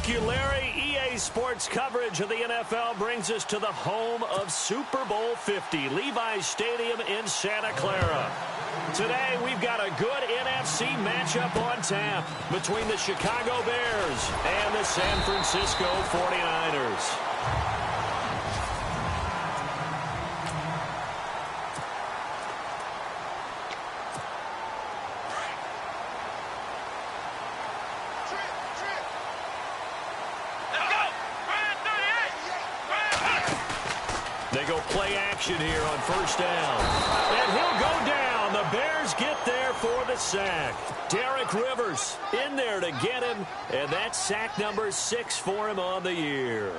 you, Larry. EA Sports coverage of the NFL brings us to the home of Super Bowl 50, Levi's Stadium in Santa Clara. Today, we've got a good NFC matchup on tap between the Chicago Bears and the San Francisco 49ers. They go play action here on first down. And he'll go down. The Bears get there for the sack. Derek Rivers in there to get him. And that's sack number 6 for him on the year.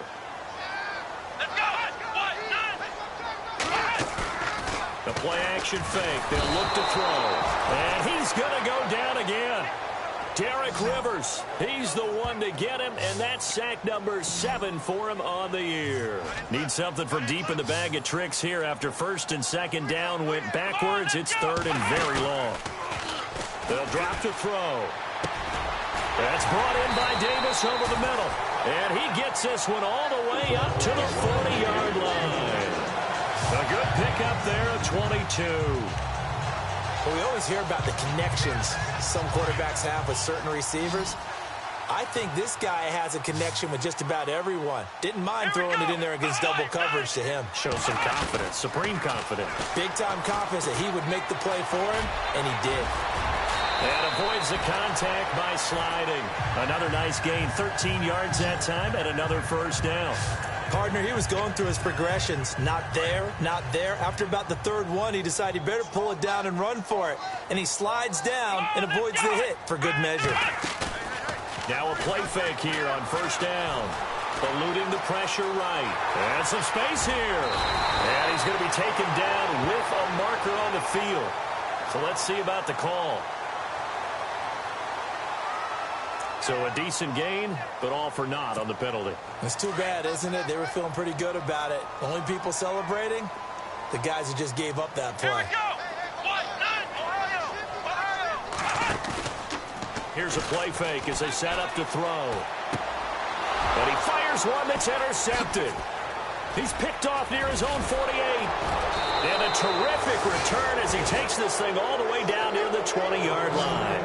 Let's go. The play action fake. They'll look to throw. And he's going to go down again. Derek Rivers, he's the one to get him, and that's sack number 7 for him on the year. Need something from deep in the bag of tricks here after first and second down went backwards. It's third and very long. They'll drop to throw. That's brought in by Davis over the middle, and he gets this one all the way up to the 40-yard line. A good pickup there at 22. Well, we always hear about the connections some quarterbacks have with certain receivers. I think this guy has a connection with just about everyone. Didn't mind throwing it in there against double coverage to him. Shows some confidence, supreme confidence. Big-time confidence that he would make the play for him, and he did. And avoids the contact by sliding. Another nice gain, 13 yards that time, and another first down. Partner, he was going through his progressions. Not there, not there. After about the third one, he decided he better pull it down and run for it. And he slides down and avoids the hit for good measure. Now a play fake here on first down. Eluding the pressure right. And some space here. And he's going to be taken down with a marker on the field. So let's see about the call. So a decent gain, but all for naught on the penalty. It's too bad, isn't it? They were feeling pretty good about it. Only people celebrating, the guys who just gave up that play. Here's a play fake as they set up to throw. But he fires one that's intercepted. He's picked off near his own 48. And a terrific return as he takes this thing all the way down near the 20-yard line.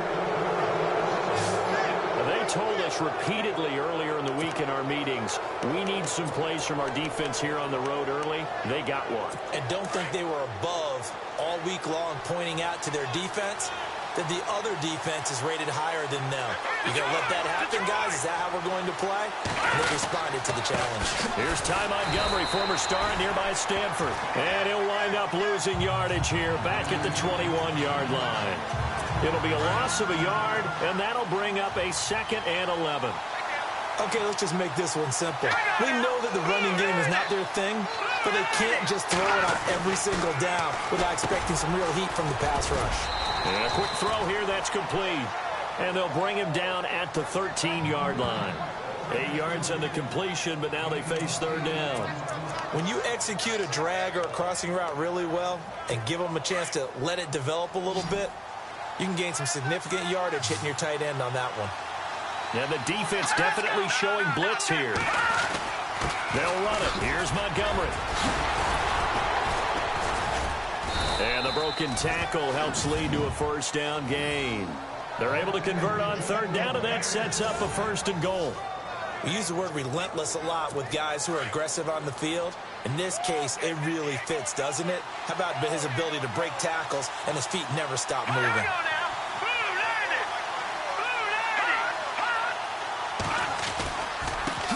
They told us repeatedly earlier in the week in our meetings, we need some plays from our defense here on the road early. They got one. And don't think they were above all week long pointing out to their defense that the other defense is rated higher than them. You going to let that happen, guys? Is that how we're going to play? And they responded to the challenge. Here's Ty Montgomery, former star at nearby Stanford. And he'll wind up losing yardage here back at the 21-yard line. It'll be a loss of a yard, and that'll bring up a 2nd and 11. Okay, let's just make this one simple. We know that the running game is not their thing, but they can't just throw it on every single down without expecting some real heat from the pass rush. And a quick throw here, that's complete. And they'll bring him down at the 13-yard line. 8 yards on the completion, but now they face third down. When you execute a drag or a crossing route really well and give them a chance to let it develop a little bit, you can gain some significant yardage hitting your tight end on that one. And the defense definitely showing blitz here. They'll run it. Here's Montgomery. And the broken tackle helps lead to a first down gain. They're able to convert on third down, and that sets up a 1st and goal. We use the word relentless a lot with guys who are aggressive on the field. In this case, it really fits, doesn't it? How about his ability to break tackles and his feet never stop moving?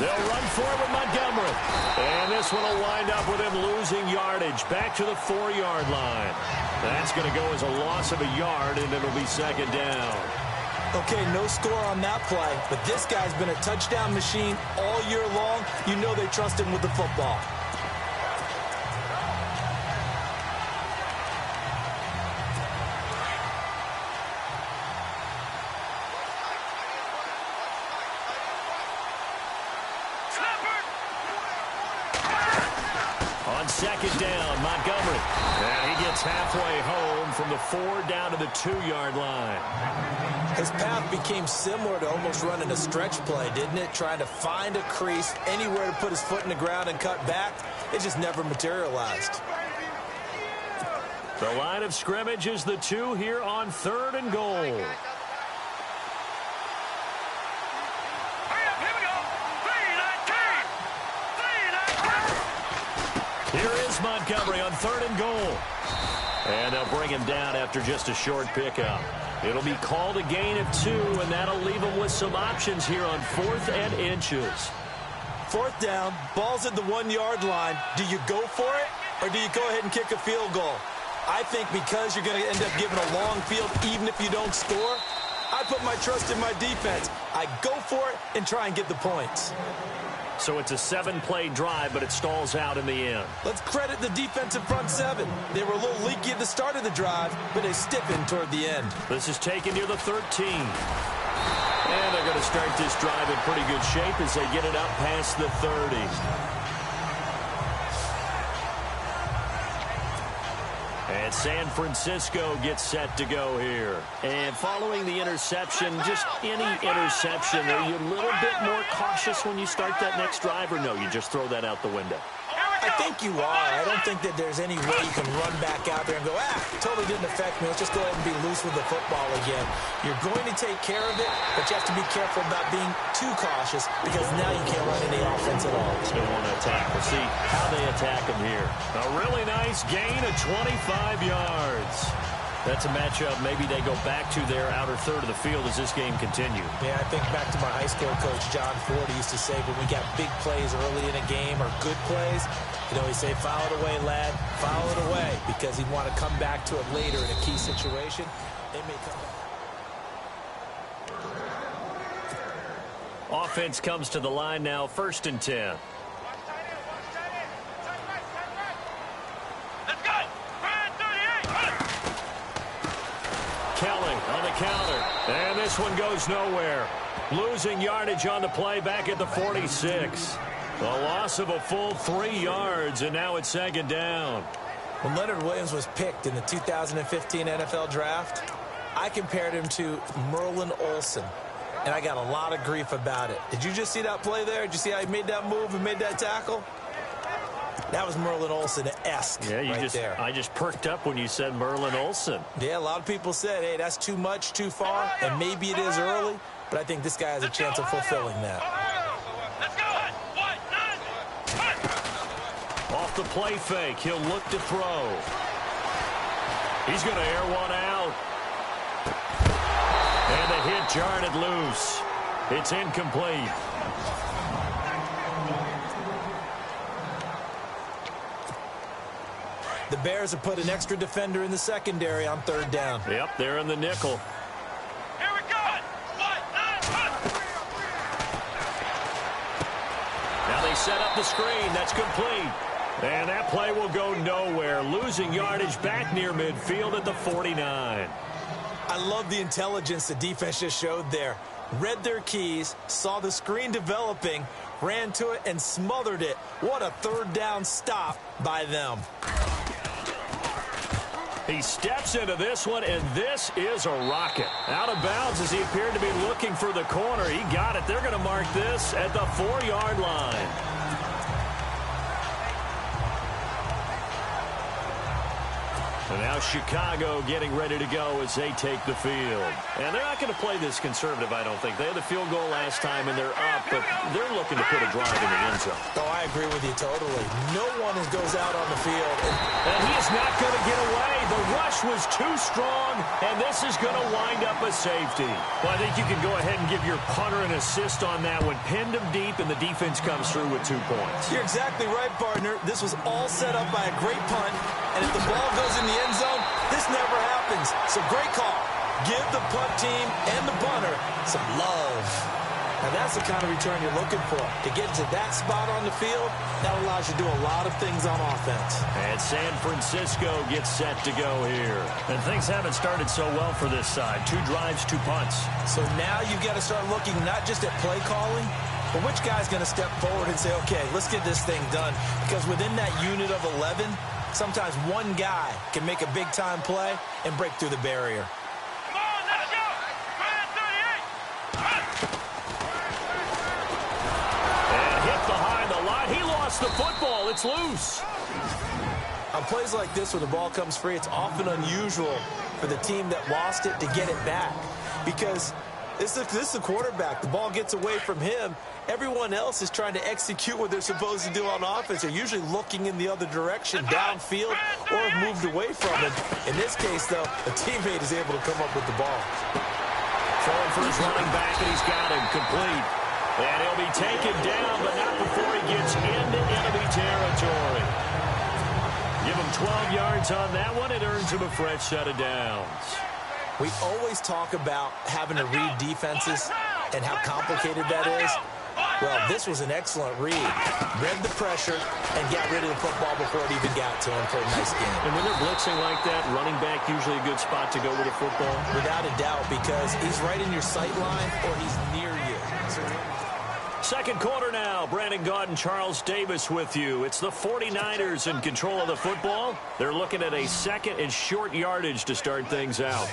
They'll run forward Montgomery. And this one will wind up with him losing yardage back to the 4-yard line. That's going to go as a loss of a yard, and it'll be 2nd down. Okay, no score on that play, but this guy's been a touchdown machine all year long. You know they trust him with the football. On 2nd down, Montgomery. And he gets halfway home from the 4 down to the 2-yard line. His path became similar to almost running a stretch play, didn't it? Trying to find a crease, anywhere to put his foot in the ground and cut back. It just never materialized. The line of scrimmage is the 2 here on 3rd and goal. Here is Montgomery on 3rd and goal. And they'll bring him down after just a short pickup. It'll be called a gain of 2, and that'll leave him with some options here on 4th and inches. 4th down, ball's at the 1-yard line. Do you go for it, or do you go ahead and kick a field goal? I think because you're going to end up giving a long field, even if you don't score, I put my trust in my defense. I go for it and try and get the points. So it's a 7-play drive, but it stalls out in the end. Let's credit the defensive front 7. They were a little leaky at the start of the drive, but they stiffened toward the end. This is taken near the 13. And they're going to start this drive in pretty good shape as they get it up past the 30. And San Francisco gets set to go here. And following the interception, just any interception, are you a little bit more cautious when you start that next drive, or no, you just throw that out the window? I think you are. I don't think that there's any way you can run back out there and go, totally didn't affect me. Let's just go ahead and be loose with the football again. You're going to take care of it, but you have to be careful about being too cautious because now you can't run any offense at all. They want to attack. We'll see how they attack him here. A really nice gain of 25 yards. That's a matchup maybe they go back to their outer third of the field as this game continues. Yeah, I think back to my high school coach, John Ford, he used to say when we got big plays early in a game or good plays, he'd say, foul it away, lad, foul it away, because he'd want to come back to it later in a key situation. They may come back. Offense comes to the line now, 1st and 10. Kelly on the counter, and this one goes nowhere. Losing yardage on the play back at the 46. A loss of a full 3 yards, and now it's 2nd down. When Leonard Williams was picked in the 2015 NFL Draft, I compared him to Merlin Olsen, and I got a lot of grief about it. Did you just see that play there? Did you see how he made that move and made that tackle? That was Merlin Olsen-esque there. I just perked up when you said Merlin Olsen. Yeah, a lot of people said, hey, that's too much, too far, and maybe it is early, but I think this guy has a chance of fulfilling that. Off the play fake, he'll look to throw. He's going to air one out. And the hit jarred it loose. It's incomplete. The Bears have put an extra defender in the secondary on 3rd down. Yep, they're in the nickel. Here we go. Now they set up the screen. That's complete. And that play will go nowhere. Losing yardage back near midfield at the 49. I love the intelligence the defense just showed there. Read their keys, saw the screen developing, ran to it, and smothered it. What a 3rd down stop by them. He steps into this one, and this is a rocket. Out of bounds as he appeared to be looking for the corner. He got it. They're going to mark this at the 4-yard line. And now Chicago getting ready to go as they take the field. And they're not going to play this conservative, I don't think. They had the field goal last time, and they're up, but they're looking to put a drive in the end zone. Oh, I agree with you totally. No one goes out on the field. And he is not going to get away. The rush was too strong, and this is going to wind up a safety. Well, I think you can go ahead and give your punter an assist on that one. Pinned him deep, and the defense comes through with 2 points. You're exactly right, partner. This was all set up by a great punt, and if the ball goes in the end zone, this never happens. So great call. Give the punt team and the punter some love. Now that's the kind of return you're looking for. To get to that spot on the field, that allows you to do a lot of things on offense. And San Francisco gets set to go here. And things haven't started so well for this side. 2 drives, 2 punts. So now you've got to start looking not just at play calling, but which guy's going to step forward and say, okay, let's get this thing done. Because within that unit of 11, Sometimes one guy can make a big-time play and break through the barrier. Come on, let's go! Brand 38! And hit behind the line. He lost the football. It's loose. On plays like this where the ball comes free, it's often unusual for the team that lost it to get it back. Because this is the quarterback. The ball gets away from him. Everyone else is trying to execute what they're supposed to do on offense. They're usually looking in the other direction, downfield, or have moved away from it. In this case, though, a teammate is able to come up with the ball. Throwing for his running back, and he's got him complete. And he'll be taken down, but not before he gets into enemy territory. Give him 12 yards on that one. It earns him a fresh set of downs. We always talk about having to read defenses and how complicated that is. Well, this was an excellent read. Read the pressure and got rid of the football before it even got to him for a nice game. And when they're blitzing like that, running back usually a good spot to go with a football? Without a doubt, because he's right in your sight line or he's near you. Second quarter now. Brandon Gaudin, Charles Davis with you. It's the 49ers in control of the football. They're looking at a second and short yardage to start things out.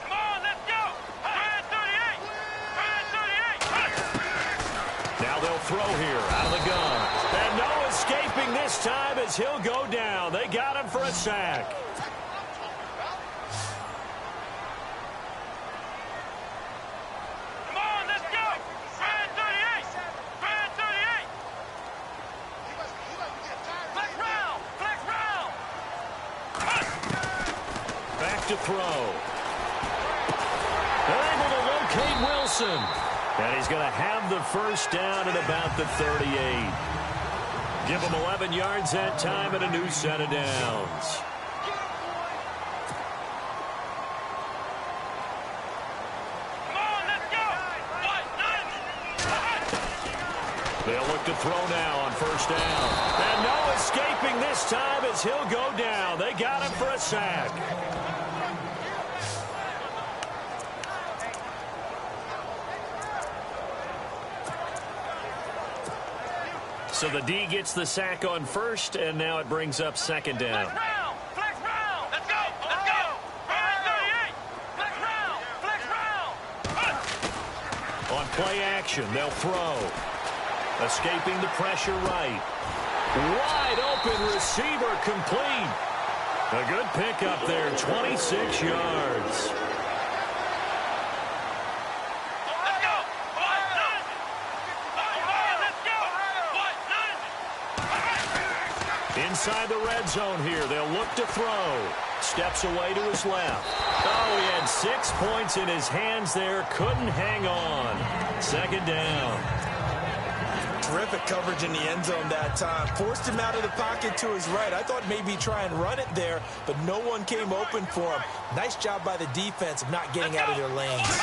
Come on, let's go! Brand 38! Brand 38! Now they'll throw here out of the gun. And no escaping this time as he'll go down. They got him for a sack. Come on, let's go! Brand 38! Brand 38! Flex round! Flex round! Back to throw. They're able to locate Wilson. And he's going to have the first down at about the 38. Give him 11 yards that time and a new set of downs. Come on, let's go! They'll look to throw now on first down. And no escaping this time as he'll go down. They got him for a sack. So the D gets the sack on first, and now it brings up second down. Flex round! Flex round! Let's go! Let's go! Brand 38! Flex round! Flex round! On play action, they'll throw. Escaping the pressure right. Wide open receiver complete. A good pickup there, 26 yards. Let's go! Inside the red zone here, they'll look to throw. Steps away to his left. Oh, he had 6 points in his hands there. Couldn't hang on. Second down. Terrific coverage in the end zone that time. Forced him out of the pocket to his right. I thought maybe try and run it there, but no one came open for him. Nice job by the defense of not getting out of their lanes.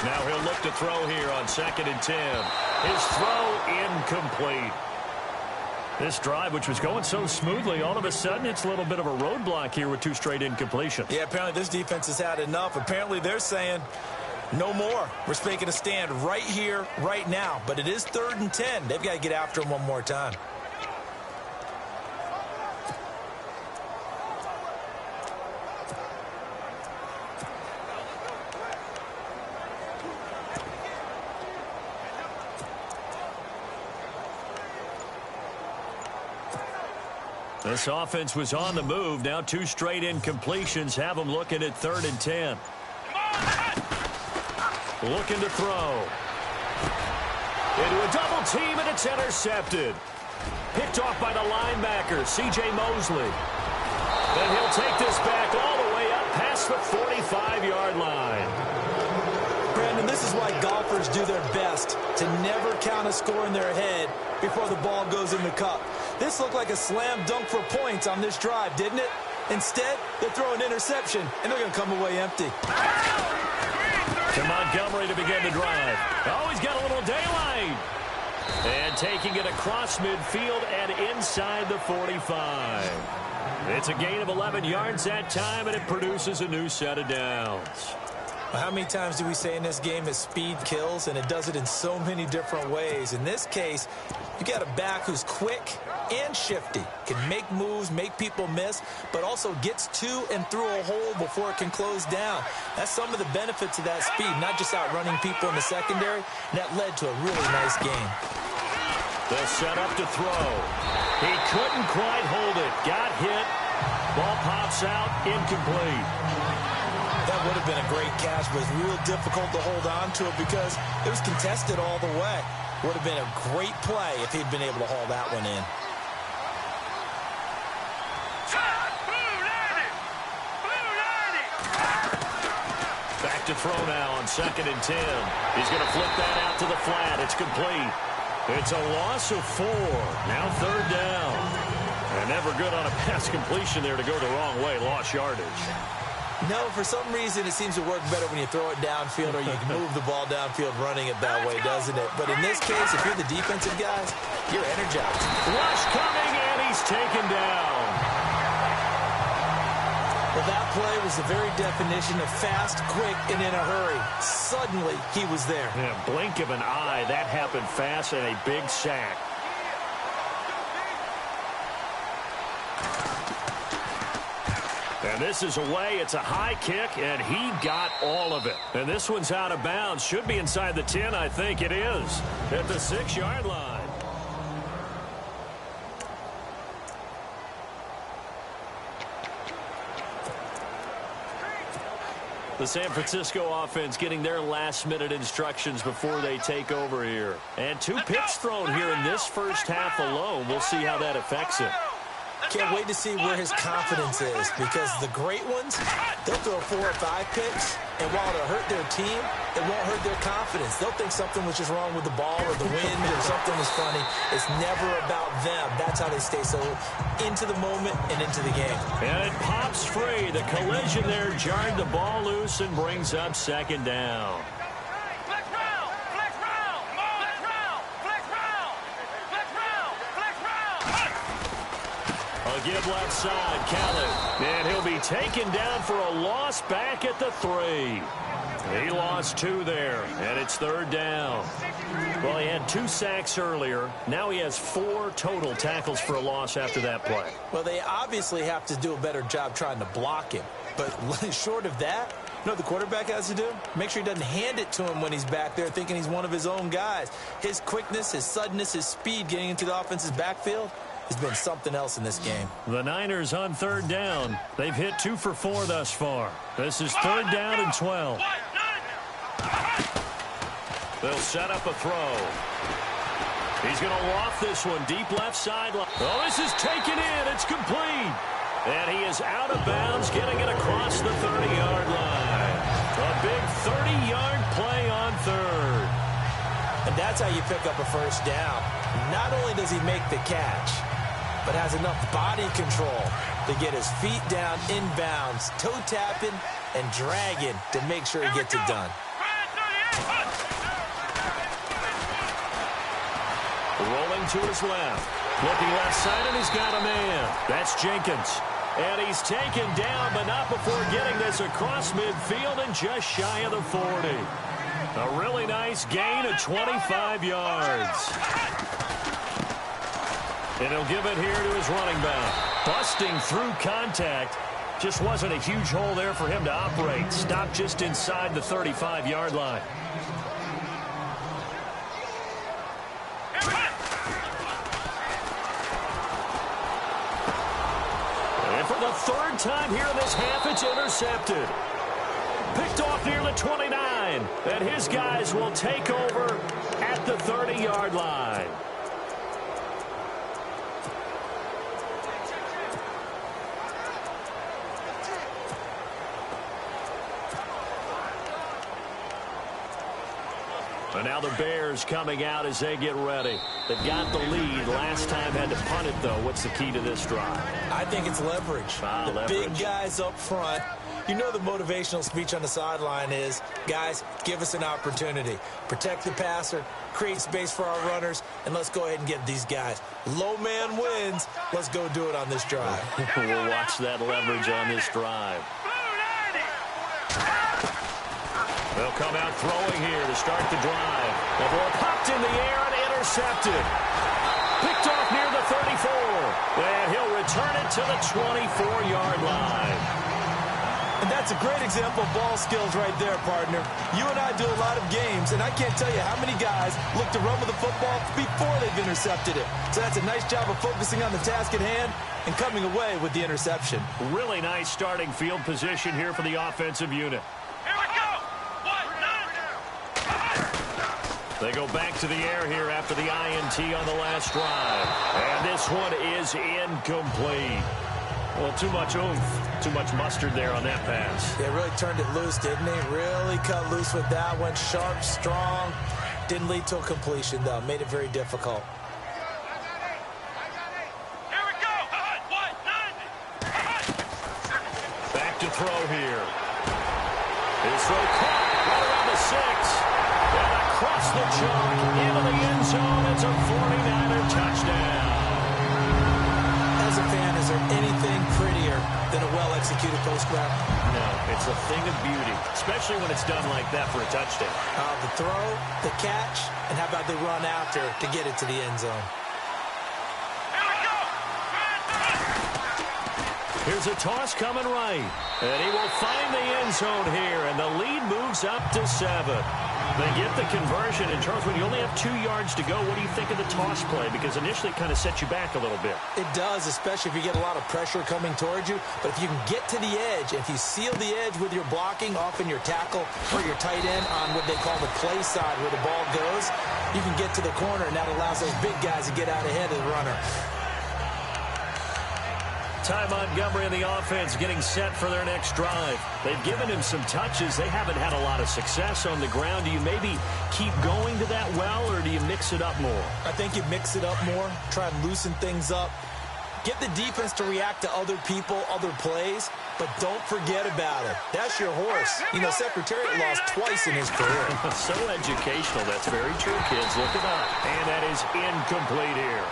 Now he'll look to throw here on 2nd and 10. His throw incomplete. This drive, which was going so smoothly, all of a sudden it's a little bit of a roadblock here with 2 straight incompletions. Yeah, apparently this defense has had enough. Apparently they're saying no more. We're making a stand right here, right now. But it is 3rd and 10. They've got to get after him one more time. This offense was on the move. Now 2 straight incompletions have them looking at 3rd and 10. Looking to throw. Into a double team, and it's intercepted. Picked off by the linebacker, C.J. Mosley. Then he'll take this back all the way up past the 45-yard line. Brandon, this is why golfers do their best to never count a score in their head before the ball goes in the cup. This looked like a slam dunk for points on this drive, didn't it? Instead, they throw an interception, and they're going to come away empty. To Montgomery to begin the drive. Oh, he's got a little daylight. And taking it across midfield and inside the 45. It's a gain of 11 yards that time, and it produces a new set of downs. How many times do we say in this game that speed kills, and it does it in so many different ways? In this case, you got a back who's quick and shifty, can make moves, make people miss, but also gets to and through a hole before it can close down. That's some of the benefits of that speed, not just outrunning people in the secondary. And that led to a really nice game. They'll set up to throw. He couldn't quite hold it. Got hit. Ball pops out, incomplete. That would have been a great catch, but it's real difficult to hold on to it because it was contested all the way. Would have been a great play if he'd been able to haul that one in. Back to throw now on 2nd and 10. He's going to flip that out to the flat. It's complete. It's a loss of 4. Now 3rd down. And never good on a pass completion there to go the wrong way. Lost yardage. No, for some reason it seems to work better when you throw it downfield or you can move the ball downfield running it that way, doesn't it? But in this case, if you're the defensive guys, you're energized. Rush coming, and he's taken down. Well, that play was the very definition of fast, quick, and in a hurry. Suddenly, he was there. Yeah, blink of an eye. That happened fast and a big sack. And this is away. It's a high kick, and he got all of it. And this one's out of bounds. Should be inside the 10, I think it is. At the 6-yard line. The San Francisco offense getting their last-minute instructions before they take over here. And 2 picks thrown here in this first half alone. We'll see how that affects him. Can't wait to see where his confidence is, because the great ones, they'll throw 4 or 5 picks, and while it'll hurt their team, it won't hurt their confidence. They'll think something was just wrong with the ball or the wind or something was funny. It's never about them. That's how they stay so into the moment and into the game. And it pops free. The collision there jarred the ball loose and brings up 2nd down. A give left side, Khaled. And he'll be taken down for a loss back at the 3. He lost 2 there, and it's 3rd down. Well, he had 2 sacks earlier. Now he has 4 total tackles for a loss after that play. Well, they obviously have to do a better job trying to block him. But short of that, you know what the quarterback has to do? Make sure he doesn't hand it to him when he's back there thinking he's one of his own guys. His quickness, his suddenness, his speed getting into the offense's backfield has been something else in this game. The Niners on 3rd down. They've hit 2 for 4 thus far. This is 3rd down and 12. They'll set up a throw. He's going to loft this one deep left sideline. Oh, this is taken in. It's complete. And he is out of bounds, getting it across the 30-yard line. A big 30-yard play on 3rd. And that's how you pick up a first down. Not only does he make the catch, but has enough body control to get his feet down inbounds, toe tapping and dragging to make sure he gets it done. Rolling to his left. Looking left side, and he's got a man. That's Jenkins. And he's taken down, but not before getting this across midfield and just shy of the 40. A really nice gain of 25 yards. And he'll give it here to his running back. Busting through contact. Just wasn't a huge hole there for him to operate. Stopped just inside the 35-yard line. And for the 3rd time here in this half, it's intercepted. Picked off near the 29. And his guys will take over at the 30-yard line. And now the Bears coming out as they get ready. They've got the lead. Last time had to punt it, though. What's the key to this drive? I think it's leverage. Leverage. Big guys up front. You know the motivational speech on the sideline is, guys, give us an opportunity. Protect the passer, create space for our runners, and let's go ahead and get these guys. Low man wins. Let's go do it on this drive. We'll watch that leverage on this drive. They'll come out throwing here to start the drive. The ball popped in the air and intercepted. Picked off near the 34. And he'll return it to the 24-yard line. And that's a great example of ball skills right there, partner. You and I do a lot of games, and I can't tell you how many guys look to run with the football before they've intercepted it. So that's a nice job of focusing on the task at hand and coming away with the interception. Really nice starting field position here for the offensive unit. Here we go. They go back to the air here after the INT on the last drive. And this one is incomplete. Well, too much oomph, too much mustard there on that pass. They really turned it loose, didn't they? Really cut loose with that one. Sharp, strong. Didn't lead to a completion, though. Made it very difficult. Here we go. Back to throw here. His throw caught right around the 6. And across the chalk into the end zone. It's a 49er touchdown. As a fan, is there anything prettier than a well-executed post route? No, it's a thing of beauty, especially when it's done like that for a touchdown. The throw, the catch, and how about they run after to get it to the end zone? Here's a toss coming right, and he will find the end zone here, and the lead moves up to 7. They get the conversion, and Charles, when you only have 2 yards to go, what do you think of the toss play? Because initially it kind of sets you back a little bit. It does, especially if you get a lot of pressure coming towards you. But if you can get to the edge, if you seal the edge with your blocking, often your tackle or your tight end on what they call the play side where the ball goes, you can get to the corner, and that allows those big guys to get out ahead of the runner. Ty Montgomery and the offense getting set for their next drive. They've given him some touches. They haven't had a lot of success on the ground. Do you maybe keep going to that well, or do you mix it up more? I think you mix it up more, try and loosen things up. Get the defense to react to other people, other plays, but don't forget about it. That's your horse. You know, Secretariat lost twice in his career. So educational. That's very true, kids. Look it up. And that is incomplete here.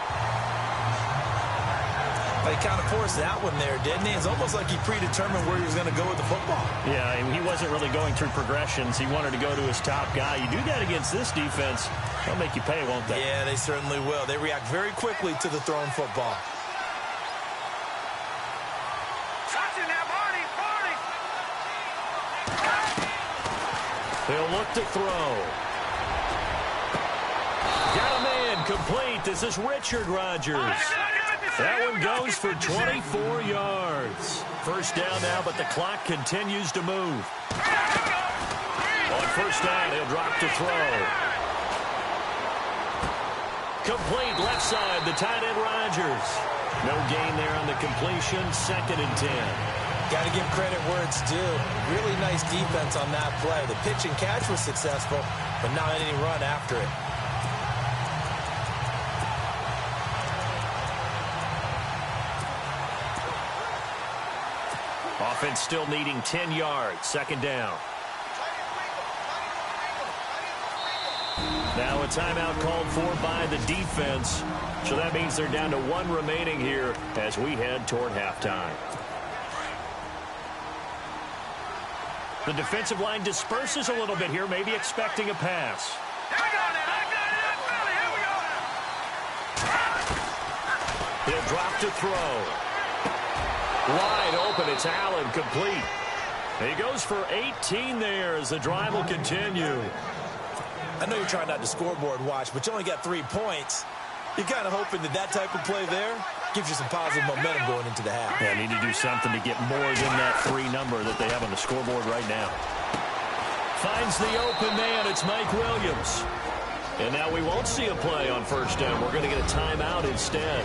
He kind of forced that one there, didn't he? It's almost like he predetermined where he was going to go with the football. Yeah, he wasn't really going through progressions. He wanted to go to his top guy. You do that against this defense, they'll make you pay, won't they? Yeah, they certainly will. They react very quickly to the thrown football. They'll look to throw. Got a man complete. This is Richard Rodgers. That one goes for 24 yards. First down now, but the clock continues to move. On first down, he'll drop to throw. Complete left side, the tight end Rodgers. No gain there on the completion, 2nd and 10. Got to give credit where it's due. Really nice defense on that play. The pitch and catch was successful, but not any run after it. Offense still needing 10 yards. 2nd down. Now a timeout called for by the defense. So that means they're down to 1 remaining here as we head toward halftime. The defensive line disperses a little bit here, maybe expecting a pass. He'll drop to throw. Wide open, it's Allen, complete. He goes for 18 there as the drive will continue. I know you're trying not to scoreboard watch, but you only got 3 points. You're kind of hoping that that type of play there gives you some positive momentum going into the half. Yeah, need to do something to get more than that 3 number that they have on the scoreboard right now. Finds the open man, it's Mike Williams. And now we won't see a play on first down. We're going to get a timeout instead,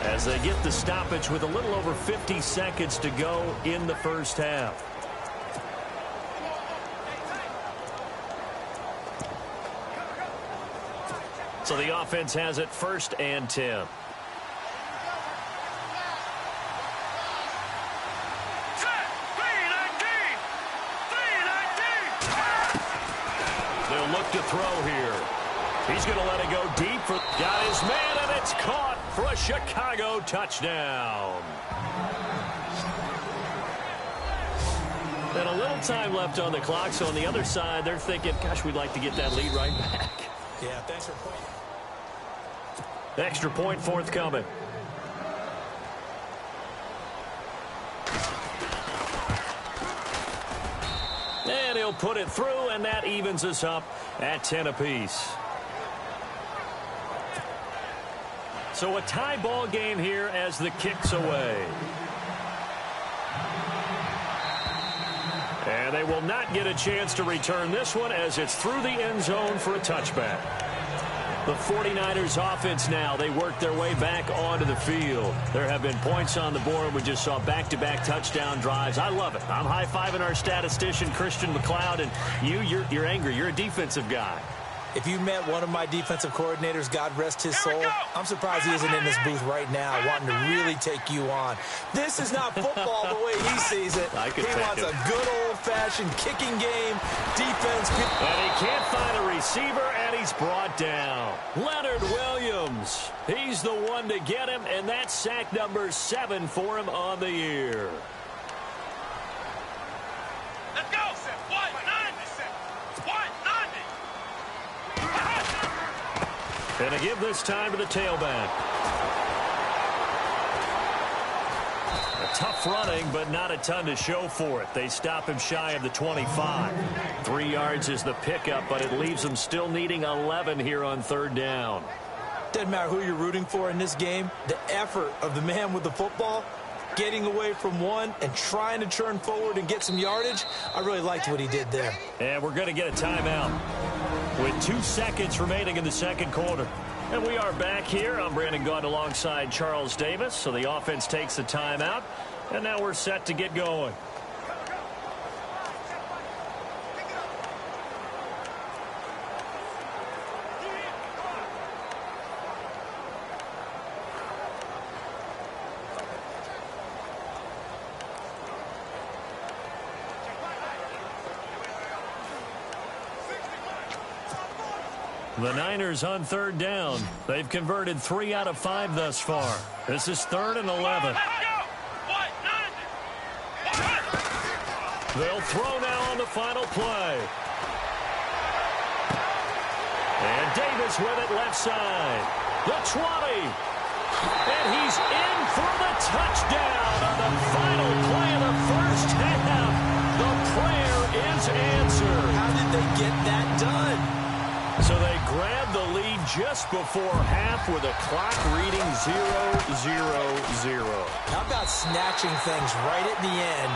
as they get the stoppage with a little over 50 seconds to go in the first half. So the offense has it 1st and 10. They'll look to throw here. He's going to let it go deep. Got his man, and it's caught for a Chicago touchdown. And a little time left on the clock, so on the other side, they're thinking, gosh, we'd like to get that lead right back. Yeah, thanks for pointing. Extra point forthcoming. And he'll put it through, and that evens us up at 10 apiece. So a tie ball game here as the kick's away. And they will not get a chance to return this one as it's through the end zone for a touchback. The 49ers offense now, they work their way back onto the field. There have been points on the board. We just saw back-to-back touchdown drives. I love it. I'm high-fiving our statistician, Christian McLeod, and you're angry. You're a defensive guy. If you met one of my defensive coordinators, God rest his soul, I'm surprised he isn't in this booth right now wanting to really take you on. This is not football the way he sees it. He wants a good old-fashioned kicking game, defense. And he can't find a receiver, and he's brought down. Leonard Williams, he's the one to get him, and that's sack number 7 for him on the year. Let's go. 190. 190. And to give this time to the tailback. A tough running, but not a ton to show for it. They stop him shy of the 25. 3 yards is the pickup, but it leaves them still needing 11 here on third down. Doesn't matter who you're rooting for in this game. The effort of the man with the football, getting away from one and trying to turn forward and get some yardage, I really liked what he did there. And we're going to get a timeout with 2 seconds remaining in the second quarter. And we are back here. I'm Brandon Gaudin alongside Charles Davis. So the offense takes the timeout, and now we're set to get going. The Niners on third down. They've converted 3 out of 5 thus far. This is 3rd and 11. They'll throw now on the final play. And Davis with it left side. The 20. And he's in for the touchdown on the final play of the first half. The prayer is answered. How did they get that done? So they grabbed the lead just before half with a clock reading 0-0-0. How about snatching things right at the end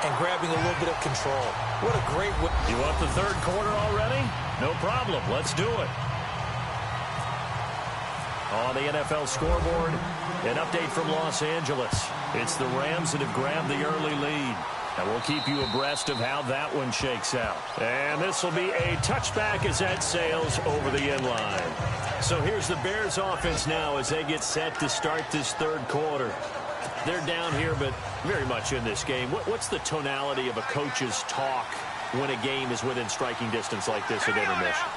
and grabbing a little bit of control? What a great win. You want the third quarter already? No problem. Let's do it. On the NFL scoreboard, an update from Los Angeles. It's the Rams that have grabbed the early lead. And we'll keep you abreast of how that one shakes out. And this will be a touchback as that sails over the end line. So here's the Bears offense now as they get set to start this third quarter. They're down here, but very much in this game. What's the tonality of a coach's talk when a game is within striking distance like this at intermission?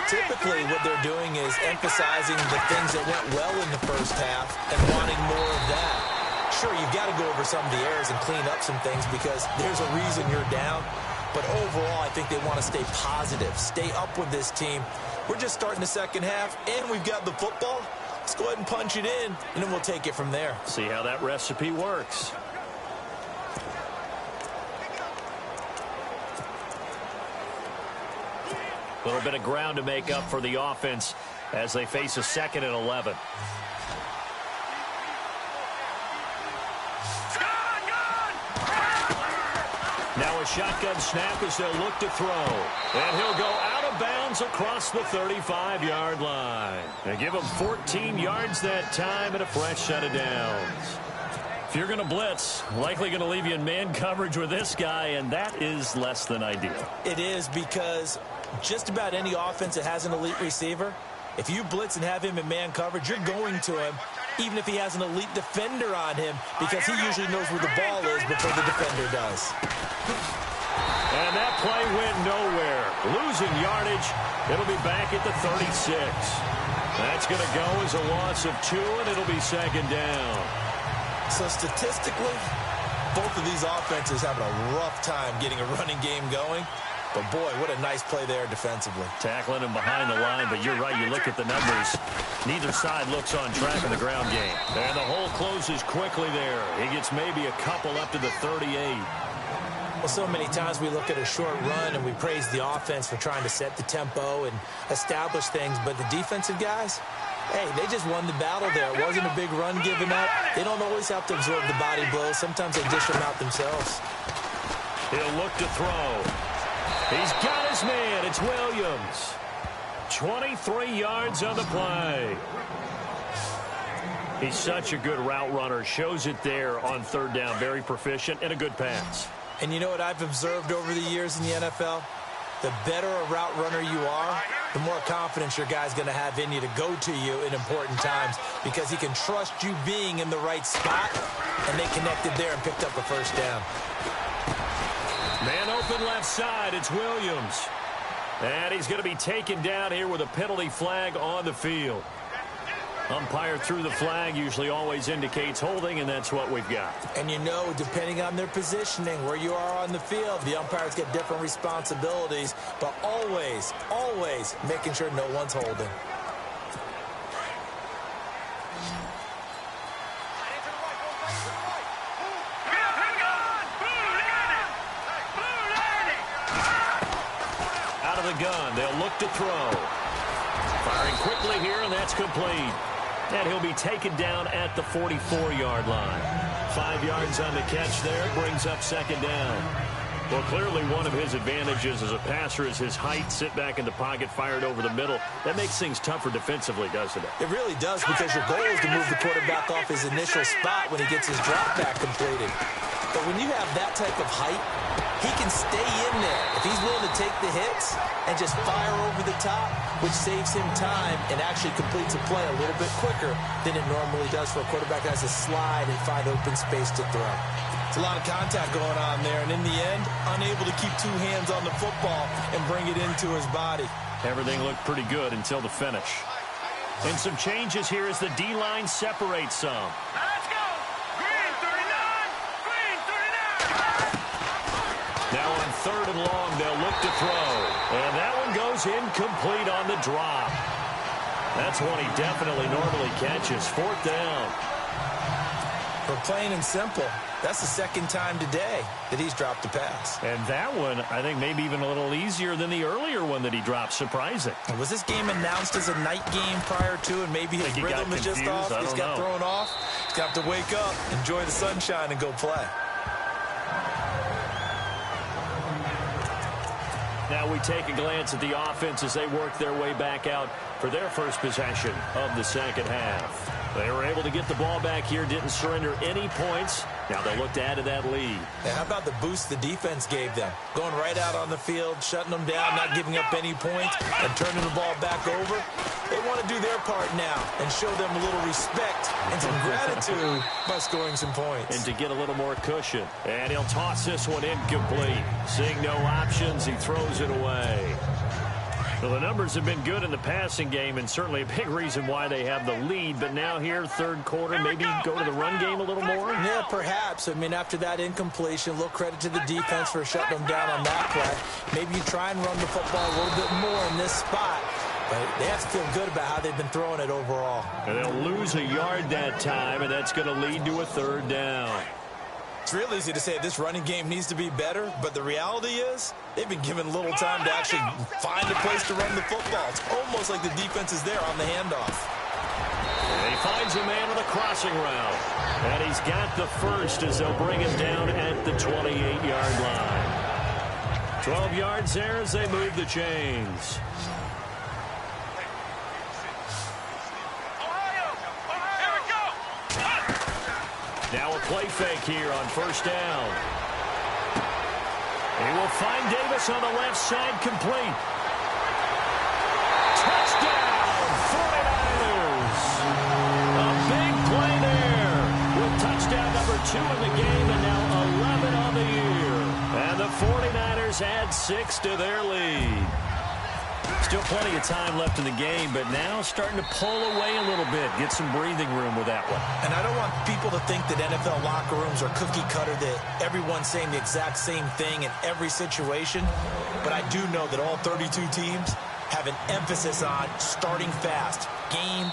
Typically, what they're doing is emphasizing the things that went well in the first half and wanting more of that. Sure, you've got to go over some of the errors and clean up some things because there's a reason you're down. But overall, I think they want to stay positive, stay up with this team. We're just starting the second half, and we've got the football. Let's go ahead and punch it in, and then we'll take it from there. See how that recipe works. A little bit of ground to make up for the offense as they face a 2nd and 11. Now a shotgun snap as they'll look to throw. And he'll go out of bounds across the 35-yard line. They give him 14 yards that time and a fresh set of downs. If you're going to blitz, likely going to leave you in man coverage with this guy, and that is less than ideal. It is because just about any offense that has an elite receiver, if you blitz and have him in man coverage, you're going to him, even if he has an elite defender on him, because he usually knows where the ball is before the defender does. And that play went nowhere. Losing yardage. It'll be back at the 36. That's going to go as a loss of 2, and it'll be 2nd down. So statistically, Both of these offenses having a rough time getting a running game going. But, boy, what a nice play there defensively. Tackling him behind the line, but you're right. You look at the numbers. Neither side looks on track in the ground game. And the hole closes quickly there. He gets maybe a couple up to the 38. Well, so many times we look at a short run and we praise the offense for trying to set the tempo and establish things. But the defensive guys, hey, they just won the battle there. It wasn't a big run given up. They don't always have to absorb the body blows. Sometimes they dish them out themselves. He'll look to throw. He's got his man. It's Williams. 23 yards on the play. He's such a good route runner. Shows it there on third down. Very proficient and a good pass. And you know what I've observed over the years in the NFL? The better a route runner you are, the more confidence your guy's going to have in you to go to you in important times because he can trust you being in the right spot, and they connected there and picked up a first down. Man open left side. It's Williams. And he's going to be taken down here with a penalty flag on the field. Umpire threw the flag, usually always indicates holding, and that's what we've got. And you know, depending on their positioning, where you are on the field, the umpires get different responsibilities, but always, always making sure no one's holding. Out of the gun, they'll look to throw. Firing quickly here, and that's complete. And he'll be taken down at the 44-yard line. 5 yards on the catch there, brings up second down. Well, clearly one of his advantages as a passer is his height. Sit back in the pocket, fired over the middle. That makes things tougher defensively, doesn't it? It really does, because your goal is to move the quarterback off his initial spot when he gets his drop back completed. But when you have that type of height, he can stay in there if he's willing to take the hits and just fire over the top, which saves him time and actually completes a play a little bit quicker than it normally does for a quarterback that has to slide and find open space to throw. It's a lot of contact going on there, and in the end, unable to keep two hands on the football and bring it into his body. Everything looked pretty good until the finish. And some changes here as the D-line separates some. Let's go! Green 39! Green 39! Now on third and long, they'll look to throw. And that one goes incomplete on the drop. That's one he definitely normally catches. Fourth down. For plain and simple, that's the second time today that he's dropped a pass. And that one, I think, maybe even a little easier than the earlier one that he dropped. Surprising. Was this game announced as a night game prior to, and maybe his rhythm is just off? He's got thrown off. He's got to wake up, enjoy the sunshine, and go play. Now we take a glance at the offense as they work their way back out for their first possession of the second half. They were able to get the ball back here, didn't surrender any points. Now they'll look to add to that lead. And how about the boost the defense gave them? Going right out on the field, shutting them down, not giving up any points, and turning the ball back over. They want to do their part now and show them a little respect and some gratitude by scoring some points. And to get a little more cushion. And he'll toss this one incomplete. Seeing no options, he throws it away. Well, the numbers have been good in the passing game, and certainly a big reason why they have the lead. But now here, third quarter, maybe go to the run game a little more? Yeah, perhaps. I mean, after that incompletion, a little credit to the defense for shutting them down on that play. Maybe you try and run the football a little bit more in this spot. But they have to feel good about how they've been throwing it overall. And they'll lose a yard that time, and that's going to lead to a third down. It's real easy to say this running game needs to be better, but the reality is they've been given little time to actually find a place to run the football. It's almost like the defense is there on the handoff. And he finds a man on the crossing route. And he's got the first as they'll bring him down at the 28-yard line. 12 yards there as they move the chains. Now a play fake here on first down. He will find Davis on the left side, complete. Touchdown, 49ers. A big play there with touchdown number 2 in the game and now 11 on the year. And the 49ers add 6 to their lead. Still plenty of time left in the game, but now starting to pull away a little bit. Get some breathing room with that one. And I don't want people to think that NFL locker rooms are cookie cutter, that everyone's saying the exact same thing in every situation. But I do know that all 32 teams have an emphasis on starting fast. Game,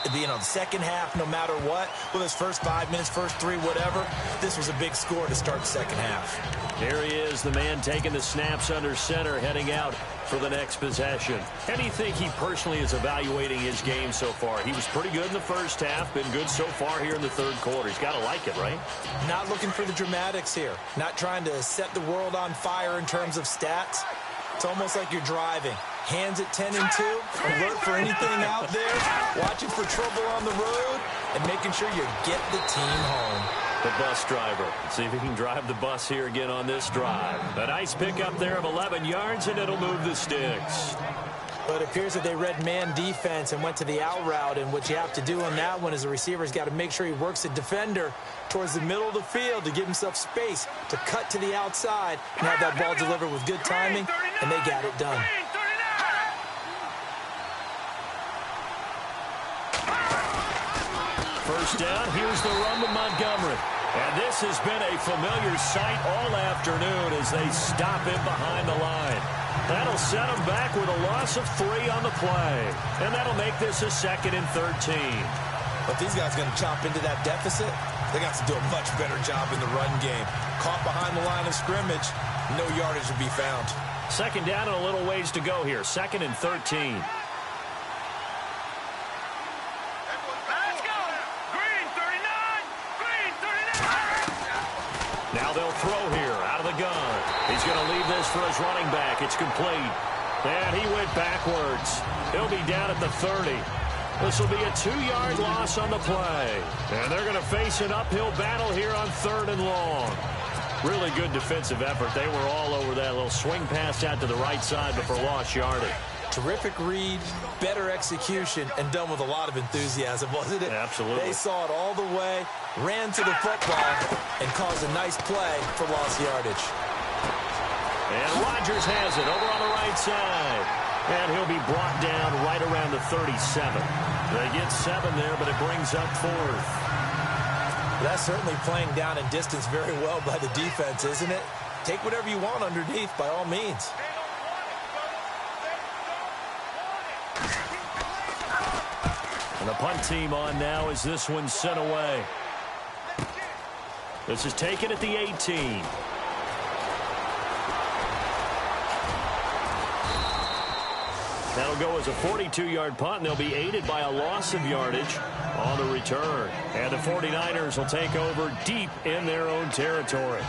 the second half, no matter what, whether it's first 5 minutes, first 3, whatever, this was a big score to start the second half. Here he is, the man taking the snaps under center, heading out for the next possession. How do you think he personally is evaluating his game so far? He was pretty good in the first half, been good so far here in the third quarter. He's got to like it, right? Not looking for the dramatics here. Not trying to set the world on fire in terms of stats. It's almost like you're driving. Hands at 10 and 2, alert for anything out there, watching for trouble on the road, and making sure you get the team home. The bus driver. See if he can drive the bus here again on this drive. A nice pickup there of 11 yards, and it'll move the sticks. But it appears that they read man defense and went to the out route, and what you have to do on that one is the receiver's got to make sure he works the defender towards the middle of the field to give himself space to cut to the outside and have that ball delivered with good timing, and they got it done. First down, here's the run to Montgomery. And this has been a familiar sight all afternoon as they stop him behind the line. That'll set him back with a loss of 3 on the play. And that'll make this a 2nd and 13. But these guys are going to chomp into that deficit. They got to do a much better job in the run game. Caught behind the line of scrimmage, no yardage to be found. 2nd down and a little ways to go here. 2nd and 13. Now they'll throw here out of the gun. He's going to leave this for his running back. It's complete. And he went backwards. He'll be down at the 30. This will be a 2-yard loss on the play. And they're going to face an uphill battle here on 3rd and long. Really good defensive effort. They were all over that little swing pass out to the right side, but for lost yardage. Terrific read, better execution, and done with a lot of enthusiasm, wasn't it? Absolutely. They saw it all the way, ran to the football, and caused a nice play for lost yardage. And Rodgers has it over on the right side. And he'll be brought down right around the 37. They get 7 there, but it brings up 4th. That's certainly playing down in distance very well by the defense, isn't it? Take whatever you want underneath, by all means. And the punt team on now as this one's sent away. This is taken at the 18. That'll go as a 42-yard punt, and they'll be aided by a loss of yardage on the return. And the 49ers will take over deep in their own territory.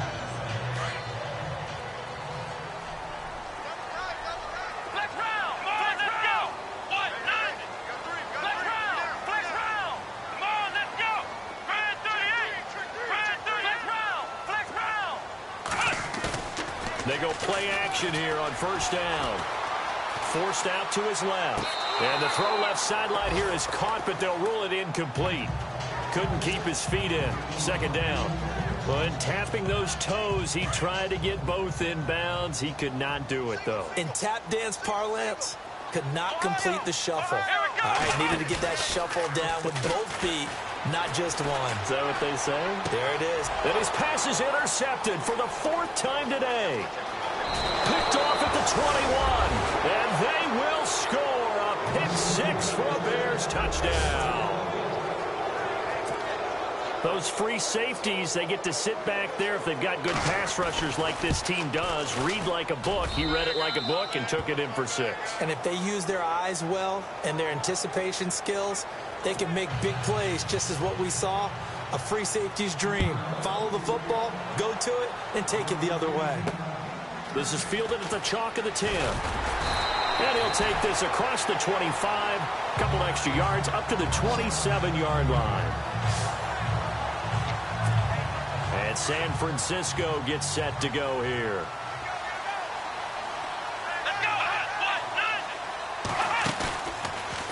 They go play action here on first down. Forced out to his left. And the throw left sideline here is caught, but they'll rule it incomplete. Couldn't keep his feet in. 2nd down. But tapping those toes, he tried to get both in bounds. He could not do it, though. In tap dance parlance, could not complete the shuffle. All right, needed to get that shuffle down with both feet, not just one. Is that what they say? There it is. And his pass is intercepted for the 4th time today. Picked off at the 21. And they will score a pick-6 for a Bears touchdown. Those free safeties, they get to sit back there if they've got good pass rushers like this team does. Read like a book. He read it like a book and took it in for 6. And if they use their eyes well and their anticipation skills, they can make big plays, just as what we saw. A free safety's dream. Follow the football, go to it, and take it the other way. This is fielded at the chalk of the 10. And he'll take this across the 25. A couple extra yards up to the 27-yard line. And San Francisco gets set to go here.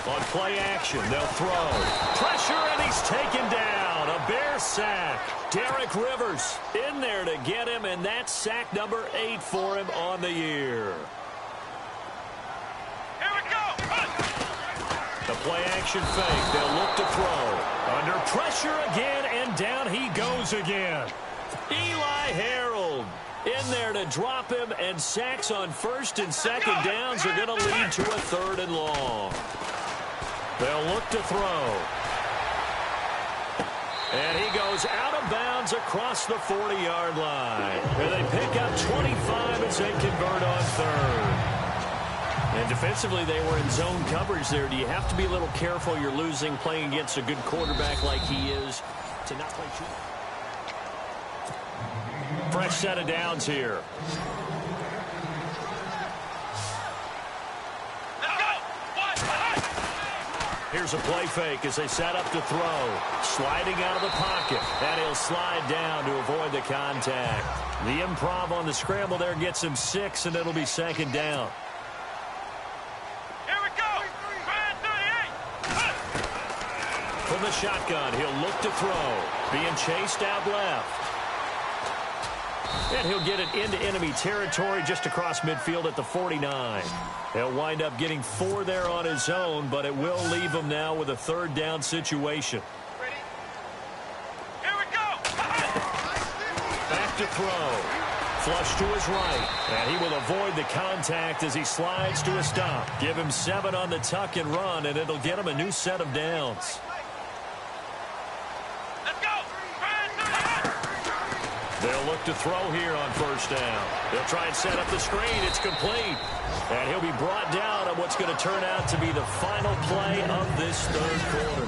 On play action, they'll throw. Pressure, and he's taken down. A Bear sack. Derek Rivers in there to get him, and that's sack number 8 for him on the year. Here we play action fake. They'll look to throw. Under pressure again, and down he goes again. Eli Harold in there to drop him, and sacks on first and second downs are going to lead to a 3rd and long. They'll look to throw. And he goes out of bounds across the 40-yard line. And they pick up 25 as they convert on 3rd. And defensively, they were in zone coverage there. Do you have to be a little careful? You're losing playing against a good quarterback like he is to not play too. Fresh set of downs here. Here's a play fake as they set up to throw. Sliding out of the pocket. And he'll slide down to avoid the contact. The improv on the scramble there gets him 6, and it'll be 2nd down. Here we go. From the shotgun, he'll look to throw. Being chased out left. And he'll get it into enemy territory just across midfield at the 49. He'll wind up getting 4 there on his own, but it will leave him now with a 3rd down situation. Ready? Here we go. Back to throw. Flush to his right. And he will avoid the contact as he slides to a stop. Give him 7 on the tuck and run, and it'll get him a new set of downs. They'll look to throw here on 1st down. They'll try and set up the screen. It's complete. And he'll be brought down on what's going to turn out to be the final play of this 3rd quarter.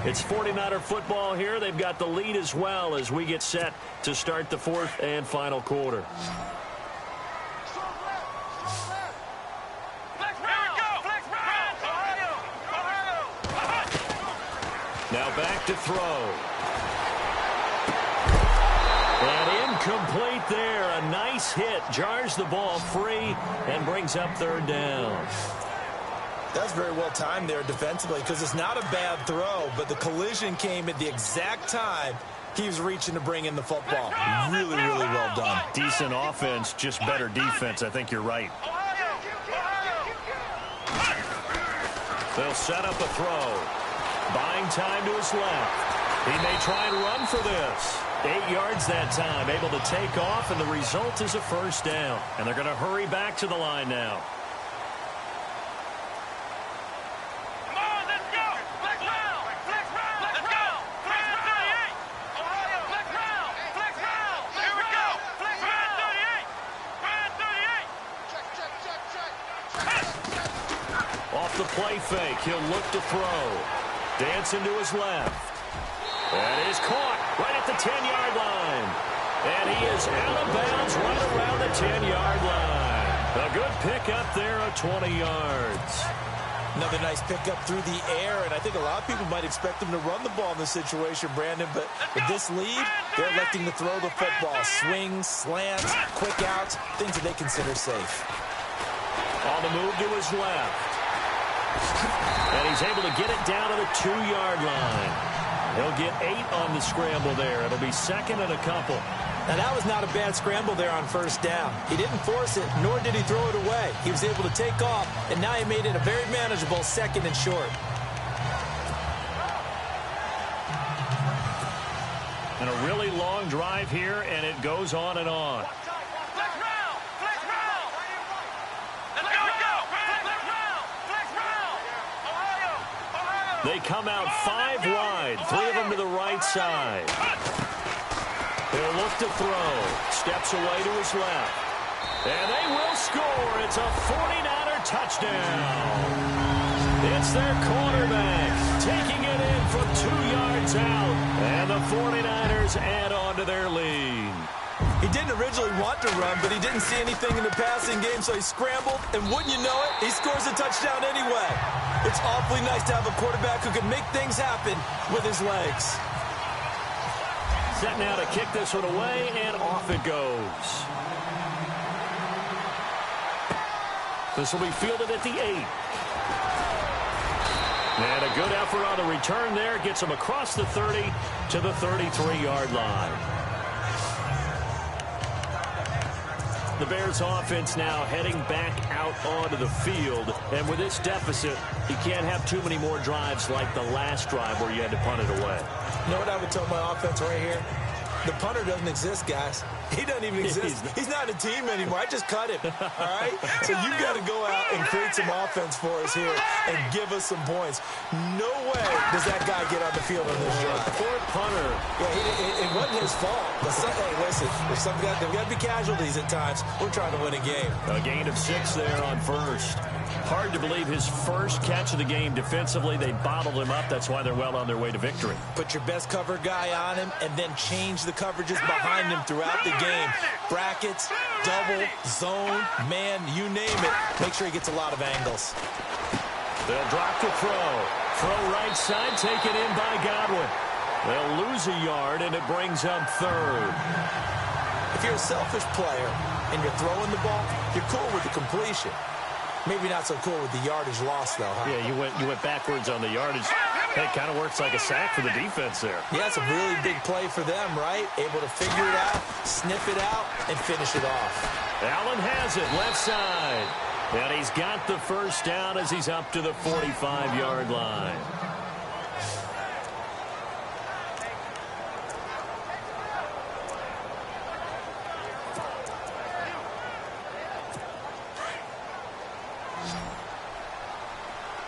It's 49er football here. They've got the lead as well as we get set to start the 4th and final quarter. Now back to throw. And incomplete there. A nice hit. Jars the ball free and brings up 3rd down. That's very well timed there defensively because it's not a bad throw, but the collision came at the exact time he was reaching to bring in the football. Really, really well done. Decent offense, just better defense. I think you're right. They'll set up a throw. Buying time to his left. He may try and run for this. 8 yards that time, able to take off, and the result is a 1st down. And they're going to hurry back to the line now. Come on, let's go. Flex round. Flex round. Let's go. Flex 38. Ohio. Flex round. Flex round. Here we go. Flex round 38. Round 38. Off the play fake, he'll look to throw. Dancing to his left. And he's caught right at the 10-yard line. And he is out of bounds right around the 10-yard line. A good pickup there of 20 yards. Another nice pickup through the air, and I think a lot of people might expect him to run the ball in this situation, Brandon, but with this lead, they're electing to throw the football. Swings, slants, quick outs, things that they consider safe. On the move to his left. And he's able to get it down to the 2-yard line. He'll get 8 on the scramble there. It'll be 2nd and a couple. Now, that was not a bad scramble there on 1st down. He didn't force it, nor did he throw it away. He was able to take off, and now he made it a very manageable 2nd and short. And a really long drive here, and it goes on and on. Flex round. Flex round. Let's go. Flex round. Flex round. Ohio. They come out 5 wide, 3 of them to the right side. He'll look to throw. Steps away to his left. And they will score. It's a 49er touchdown. It's their quarterback taking it in from 2 yards out. And the 49ers add on to their lead. He didn't originally want to run, but he didn't see anything in the passing game, so he scrambled, and wouldn't you know it, he scores a touchdown anyway. It's awfully nice to have a quarterback who can make things happen with his legs. Set now to kick this one away, and off it goes. This will be fielded at the 8. And a good effort on the return there. Gets him across the 30 to the 33-yard line. The Bears offense now heading back out onto the field. And with this deficit, you can't have too many more drives like the last drive where you had to punt it away. You know what I would tell my offense right here? The punter doesn't exist, guys. He doesn't even exist. He's not a team anymore. I just cut him, all right? So you've got to go out and create some offense for us here and give us some points. No way does that guy get on the field on this drive. Poor punter. Yeah, it wasn't his fault. But hey, listen, there's got to be casualties at times. We're trying to win a game. A gain of 6 there on first. Hard to believe his first catch of the game defensively. They bottled him up. That's why they're well on their way to victory. Put your best cover guy on him and then change the coverages behind him throughout the game. Brackets, double, zone, man, you name it. Make sure he gets a lot of angles. They'll drop to throw. Throw right side, taken in by Godwin. They'll lose a yard, and it brings up third. If you're a selfish player and you're throwing the ball, you're cool with the completion. Maybe not so cool with the yardage loss, though, huh? Yeah, you went backwards on the yardage. It kind of works like a sack for the defense there. Yeah, it's a really big play for them, right? Able to figure it out, sniff it out, and finish it off. Allen has it, left side. And he's got the first down as he's up to the 45-yard line.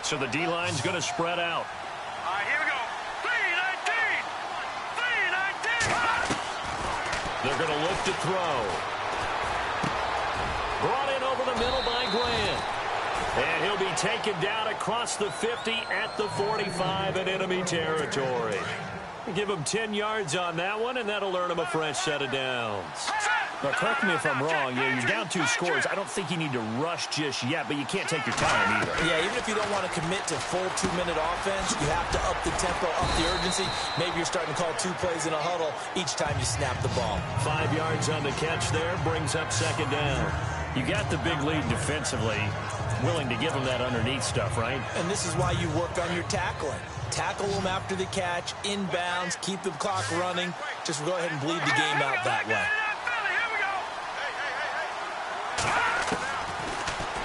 So the D-line's going to spread out. All right, here we go. 3-19. 3-19. They're going to look to throw. Brought in over the middle by Grant. And he'll be taken down across the 50 at the 45 in enemy territory. Give him 10 yards on that one, and that'll earn him a fresh set of downs. Now, correct me if I'm wrong. You're down 2 scores. I don't think you need to rush just yet, but you can't take your time either. Yeah, even if you don't want to commit to full 2-minute offense, you have to up the tempo, up the urgency. Maybe you're starting to call 2 plays in a huddle each time you snap the ball. 5 yards on the catch there brings up second down. You got the big lead defensively, willing to give them that underneath stuff, right? And this is why you work on your tackling. Tackle them after the catch, inbounds, keep the clock running. Just go ahead and bleed the game out that way.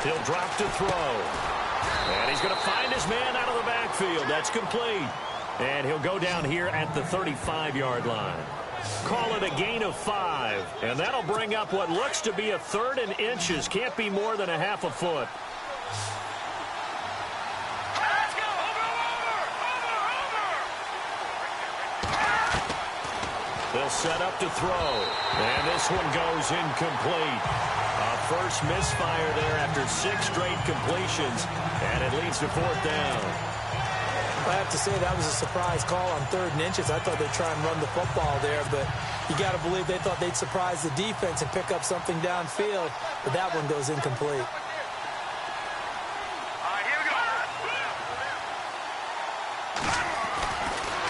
He'll drop to throw. And he's going to find his man out of the backfield. That's complete. And he'll go down here at the 35-yard line. Call it a gain of 5. And that'll bring up what looks to be a 3rd and inches. Can't be more than a half a foot. They'll set up to throw. And this one goes incomplete. A first misfire there after 6 straight completions. And it leads to 4th down. I have to say that was a surprise call on 3rd and inches. I thought they'd try and run the football there, but you got to believe they thought they'd surprise the defense and pick up something downfield. But that one goes incomplete.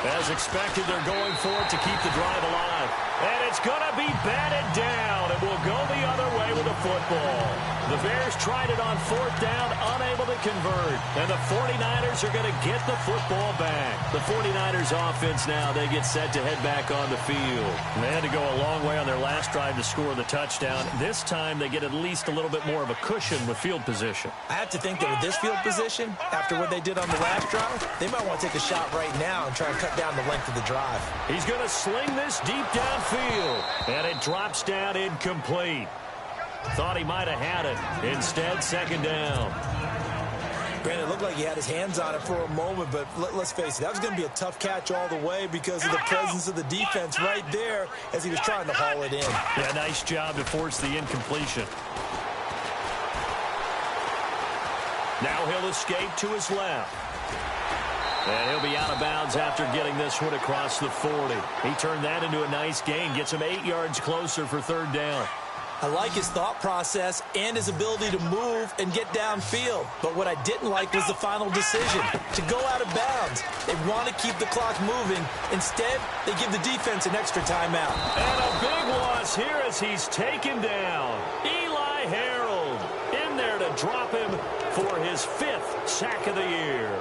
As expected, they're going for it to keep the drive alive. And it's going to be batted down. It will go the other way with the football. The Bears tried it on 4th down, unable to convert. And the 49ers are going to get the football back. The 49ers offense now, they get set to head back on the field. They had to go a long way on their last drive to score the touchdown. This time, they get at least a little bit more of a cushion with field position. I have to think that with this field position, after what they did on the last drive, they might want to take a shot right now and try and cut down the length of the drive. He's going to sling this deep downfield, and it drops down incomplete. Thought he might have had it. Instead, second down. Granted, it looked like he had his hands on it for a moment, but let's face it, that was going to be a tough catch all the way because of the presence of the defense right there as he was trying to haul it in. Yeah, nice job to force the incompletion. Now he'll escape to his left. And he'll be out of bounds after getting this one across the 40. He turned that into a nice gain, gets him 8 yards closer for 3rd down. I like his thought process and his ability to move and get downfield. But what I didn't like was the final decision, to go out of bounds. They want to keep the clock moving. Instead, they give the defense an extra timeout. And a big loss here as he's taken down. Eli Harold in there to drop him for his 5th sack of the year.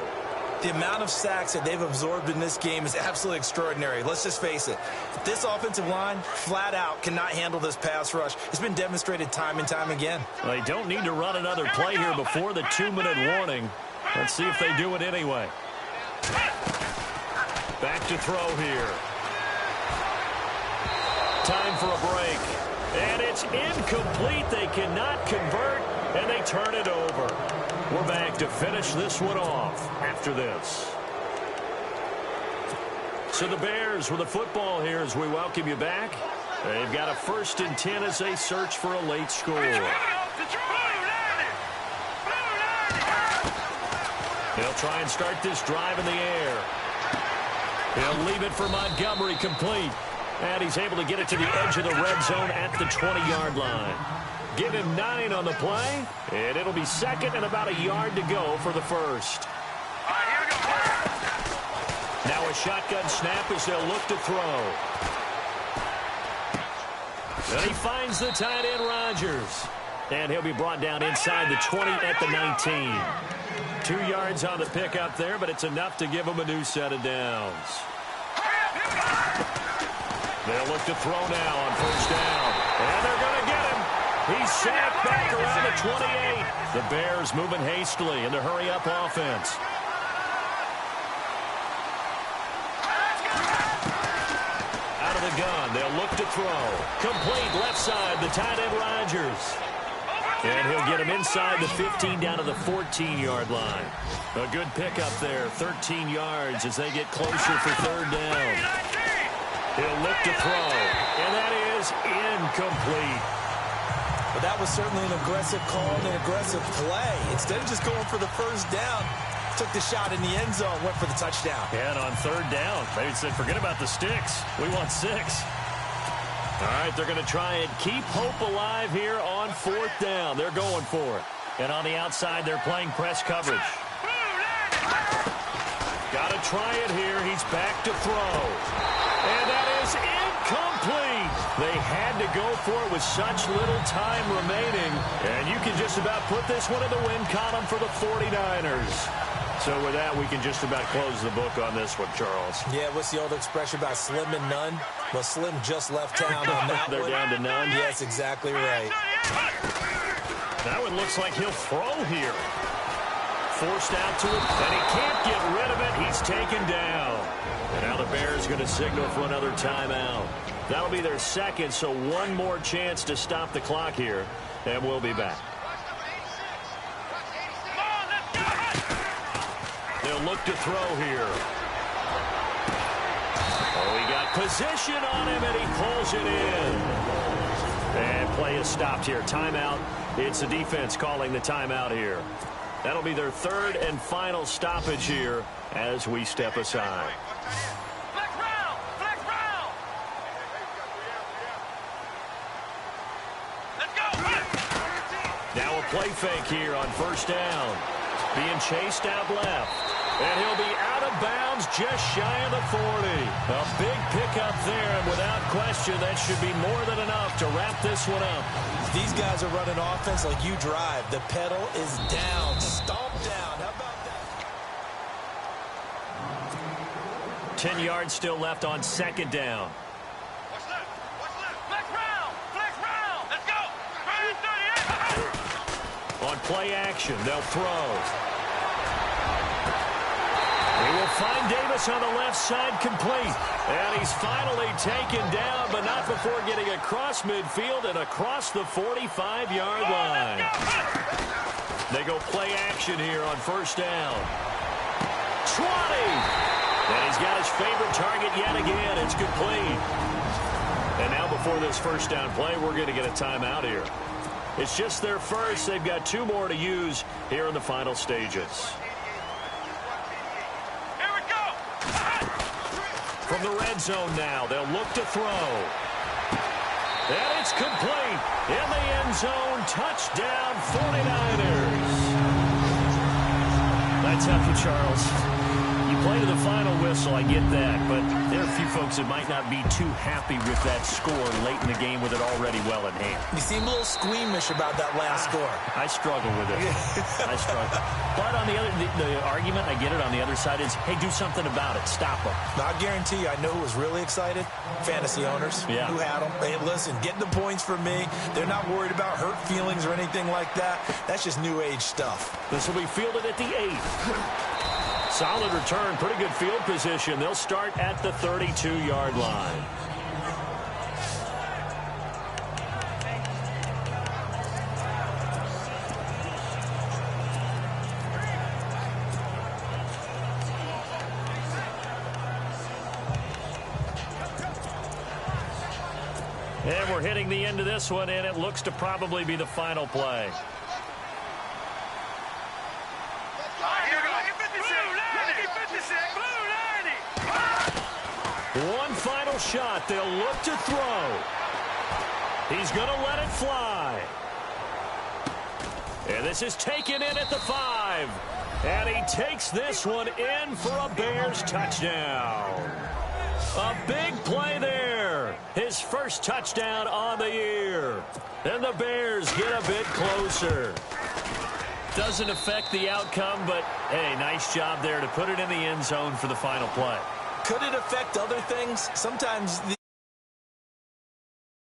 The amount of sacks that they've absorbed in this game is absolutely extraordinary. Let's just face it. This offensive line, flat out, cannot handle this pass rush. It's been demonstrated time and time again. Well, they don't need to run another play here before the 2-minute warning. Let's see if they do it anyway. Back to throw here. Time for a break. And it's incomplete. They cannot convert, and they turn it over. We're back to finish this one off after this. So the Bears with the football here as we welcome you back. They've got a 1st and 10 as they search for a late score. He'll try and start this drive in the air. He'll leave it for Montgomery, complete. And he's able to get it to the edge of the red zone at the 20-yard line. Give him 9 on the play, and it'll be 2nd and about a yard to go for the 1st. Now a shotgun snap as they'll look to throw. And he finds the tight end, Rodgers. And he'll be brought down inside the 20 at the 19. 2 yards on the pickup there, but it's enough to give him a new set of downs. They'll look to throw now on 1st down. And they're going to get him. He's sacked back around the 28. The Bears moving hastily in the hurry-up offense. Out of the gun, they'll look to throw. Complete left side, the tight end Rodgers. And he'll get him inside the 15 down to the 14-yard line. A good pickup there, 13 yards as they get closer for 3rd down. He'll look to throw, and that is incomplete. But that was certainly an aggressive call and an aggressive play. Instead of just going for the 1st down, took the shot in the end zone, went for the touchdown. And on 3rd down, they said, forget about the sticks. We want 6. All right, they're going to try and keep hope alive here on 4th down. They're going for it. And on the outside, they're playing press coverage. Got to try it here. He's back to throw. And that is incomplete. They had to go for it with such little time remaining. And you can just about put this one in the win column for the 49ers. So with that, we can just about close the book on this one, Charles. Yeah, what's the old expression about slim and none? Well, Slim just left town on that They're one. down to none. Yes, exactly right. That one looks like he'll throw here. Forced out to him, and he can't get rid of it. He's taken down. And now the Bears going to signal for another timeout. That'll be their 2nd, so one more chance to stop the clock here, and we'll be back. They'll look to throw here. Oh, he got position on him, and he pulls it in. And play is stopped here. Timeout. It's the defense calling the timeout here. That'll be their 3rd and final stoppage here as we step aside. Flex round! Flex round! Let's go! Now a play fake here on 1st down. Being chased out left. And he'll be out of bounds just shy of the 40. A big pickup there, and without question, that should be more than enough to wrap this one up. These guys are running offense like you drive. The pedal is down. Stomp down. How about that? 10 yards still left on 2nd down. What's left? What's left? Flex round! Flex round! Let's go! 38! On play action, they'll throw. He will find Davis on the left side, complete. And he's finally taken down, but not before getting across midfield and across the 45-yard line. They go play action here on 1st down. 20! And he's got his favorite target yet again. It's complete. And now before this 1st down play, we're going to get a timeout here. It's just their 1st. They've got 2 more to use here in the final stages. From the red zone now, they'll look to throw. And it's complete. In the end zone, touchdown 49ers. That's helpful, Charles. You play to the final whistle, I get that, but there are a few folks that might not be too happy with that score late in the game with it already well in hand. You seem a little squeamish about that last score. I struggle with it. I struggle. But on the argument, I get it, on the other side is, hey, do something about it. Stop them. I guarantee you, I know who was really excited. Fantasy owners who had them. Hey, listen, get the points for me. They're not worried about hurt feelings or anything like that. That's just new age stuff. This will be fielded at the 8th. Solid return, pretty good field position. They'll start at the 32-yard line. And we're hitting the end of this one, and it looks to probably be the final play. One final shot. They'll look to throw. He's going to let it fly. And this is taken in at the 5. And he takes this one in for a Bears touchdown. A big play there. His first touchdown on the year. And the Bears get a bit closer. Doesn't affect the outcome, but, hey, nice job there to put it in the end zone for the final play. Could it affect other things? Sometimes